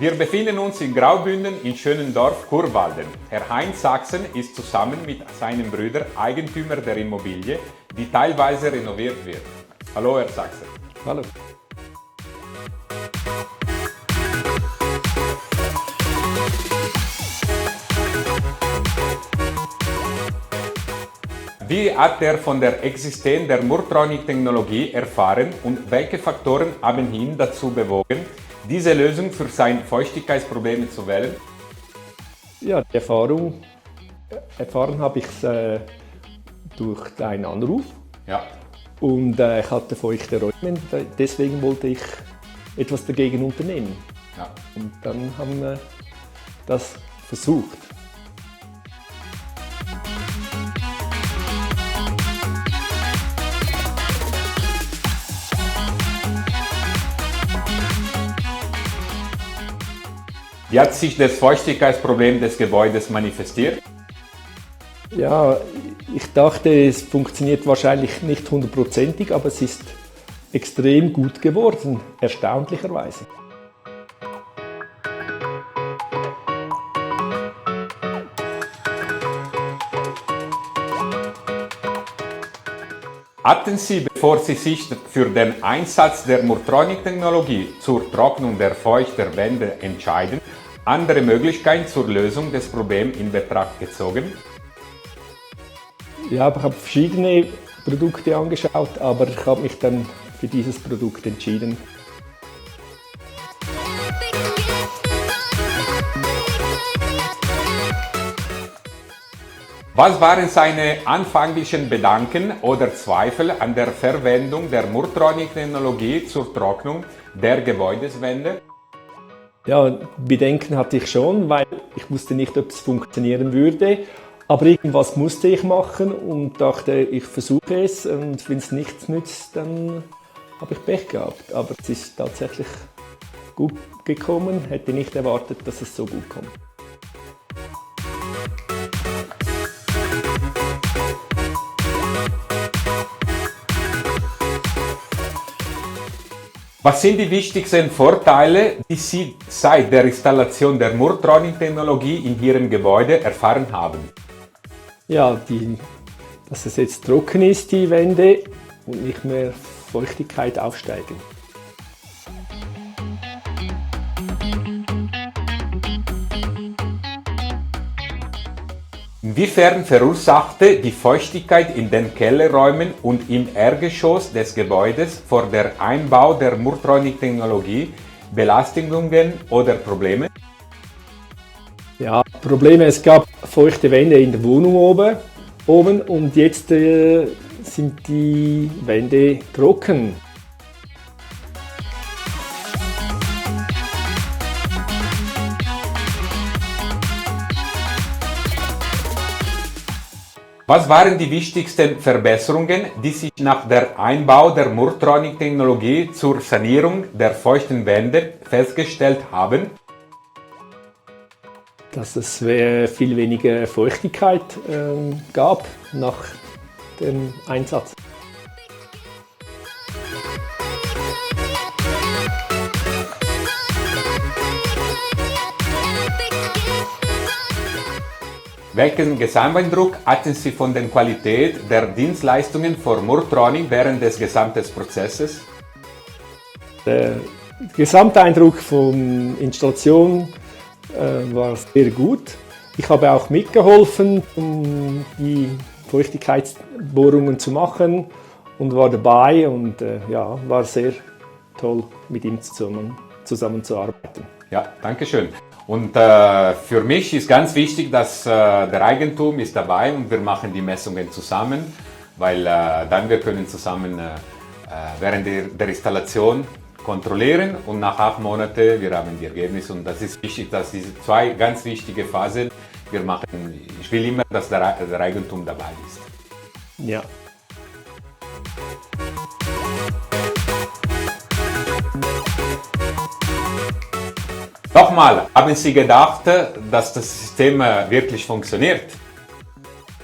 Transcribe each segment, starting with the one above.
Wir befinden uns in Graubünden im schönen Dorf Churwalden. Herr Heinz Sachsen ist zusammen mit seinem Bruder Eigentümer der Immobilie, die teilweise renoviert wird. Hallo Herr Sachsen. Hallo. Wie hat er von der Existenz der Murtronic-Technologie erfahren und welche Faktoren haben ihn dazu bewogen, diese Lösung für sein Feuchtigkeitsproblem zu wählen? Ja, die erfahren habe ich durch deinen Anruf. Ja. Und ich hatte feuchte Räume, deswegen wollte ich etwas dagegen unternehmen. Ja. Und dann haben wir das versucht. Wie hat sich das Feuchtigkeitsproblem des Gebäudes manifestiert? Ja, ich dachte, es funktioniert wahrscheinlich nicht hundertprozentig, aber es ist extrem gut geworden, erstaunlicherweise. Hatten Sie, bevor Sie sich für den Einsatz der Murtronic-Technologie zur Trocknung der feuchten Wände entscheiden, andere Möglichkeiten zur Lösung des Problems in Betracht gezogen? Ja, ich habe verschiedene Produkte angeschaut, aber ich habe mich dann für dieses Produkt entschieden. Was waren seine anfänglichen Bedenken oder Zweifel an der Verwendung der Murtronic-Technologie zur Trocknung der Gebäudewände? Ja, Bedenken hatte ich schon, weil ich wusste nicht, ob es funktionieren würde. Aber irgendwas musste ich machen und dachte, ich versuche es und wenn es nichts nützt, dann habe ich Pech gehabt. Aber es ist tatsächlich gut gekommen, hätte nicht erwartet, dass es so gut kommt. Was sind die wichtigsten Vorteile, die Sie seit der Installation der Murtronic-Technologie in Ihrem Gebäude erfahren haben? Ja, dass es jetzt trocken ist, die Wände, und nicht mehr Feuchtigkeit aufsteigen. Inwiefern verursachte die Feuchtigkeit in den Kellerräumen und im Erdgeschoss des Gebäudes vor der Einbau der Murtronic-Technologie Belastungen oder Probleme? Ja, Probleme, es gab feuchte Wände in der Wohnung oben und jetzt sind die Wände trocken. Was waren die wichtigsten Verbesserungen, die sich nach der Einbau der Murtronic-Technologie zur Sanierung der feuchten Wände festgestellt haben? Dass es viel weniger Feuchtigkeit gab nach dem Einsatz. Welchen Gesamteindruck hatten Sie von der Qualität der Dienstleistungen von Murtronic während des gesamten Prozesses? Der Gesamteindruck von Installation war sehr gut. Ich habe auch mitgeholfen, um die Feuchtigkeitsbohrungen zu machen und war dabei und ja, war sehr toll, mit ihm zusammenzuarbeiten. Ja, danke schön. Und für mich ist ganz wichtig, dass der Eigentum ist dabei und wir machen die Messungen zusammen, weil dann wir können zusammen während der Installation kontrollieren und nach 8 Monaten wir haben die Ergebnisse und das ist wichtig, dass diese 2 ganz wichtige Phasen wir machen. Ich will immer, dass der Eigentum dabei ist. Ja. Nochmal, haben Sie gedacht, dass das System wirklich funktioniert?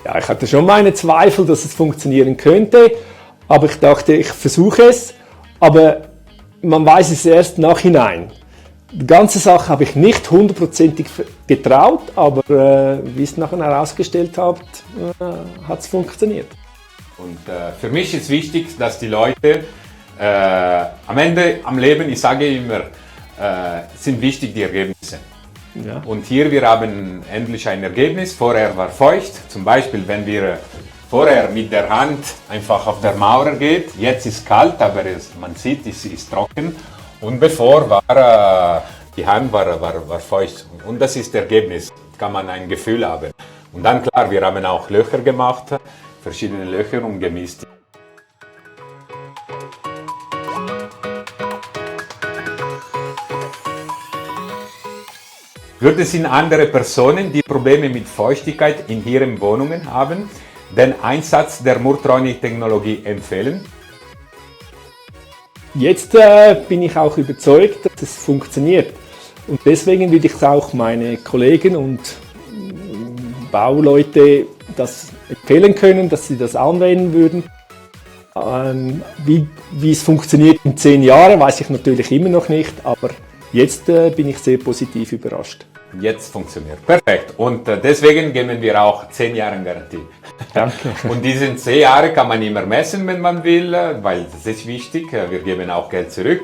Ja, ich hatte schon meine Zweifel, dass es funktionieren könnte, aber ich dachte, ich versuche es, aber man weiß es erst nachhinein. Die ganze Sache habe ich nicht hundertprozentig getraut, aber wie es nachher herausgestellt hat, hat es funktioniert. Und für mich ist wichtig, dass die Leute am Ende am Leben, ich sage immer, sind wichtig die Ergebnisse. Ja. Und hier, wir haben endlich ein Ergebnis. Vorher war feucht, zum Beispiel, wenn wir vorher mit der Hand einfach auf der Mauer geht, jetzt ist kalt, aber man sieht, es ist trocken. Und bevor war die Hand war feucht. Und das ist das Ergebnis, kann man ein Gefühl haben. Und dann klar, wir haben auch Löcher gemacht, verschiedene Löcher und gemisst. Würde es in andere Personen, die Probleme mit Feuchtigkeit in ihren Wohnungen haben, den Einsatz der Murtronic-Technologie empfehlen? Jetzt bin ich auch überzeugt, dass es funktioniert. Und deswegen würde ich auch meine Kollegen und Bauleute das empfehlen können, dass sie das anwenden würden. Wie es funktioniert in 10 Jahren, weiß ich natürlich immer noch nicht, aber jetzt bin ich sehr positiv überrascht. Jetzt funktioniert. Perfekt. Und deswegen geben wir auch 10 Jahre Garantie. Danke. Und diese 10 Jahre kann man immer messen, wenn man will, weil das ist wichtig. Wir geben auch Geld zurück,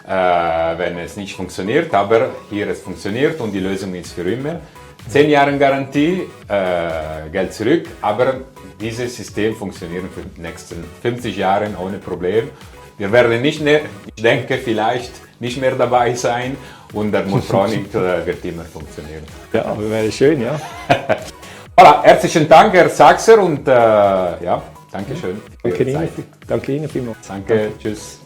wenn es nicht funktioniert. Aber hier es funktioniert und die Lösung ist für immer. 10 Jahre Garantie, Geld zurück. Aber dieses System funktioniert für die nächsten 50 Jahre ohne Problem. Wir werden nicht, ich denke, vielleicht nicht mehr dabei sein und der Murtronic wird immer funktionieren. Ja, aber wäre schön, ja. Voilà, herzlichen Dank, Herr Sachser, und ja, danke schön. Danke Ihnen vielmals. Danke, tschüss.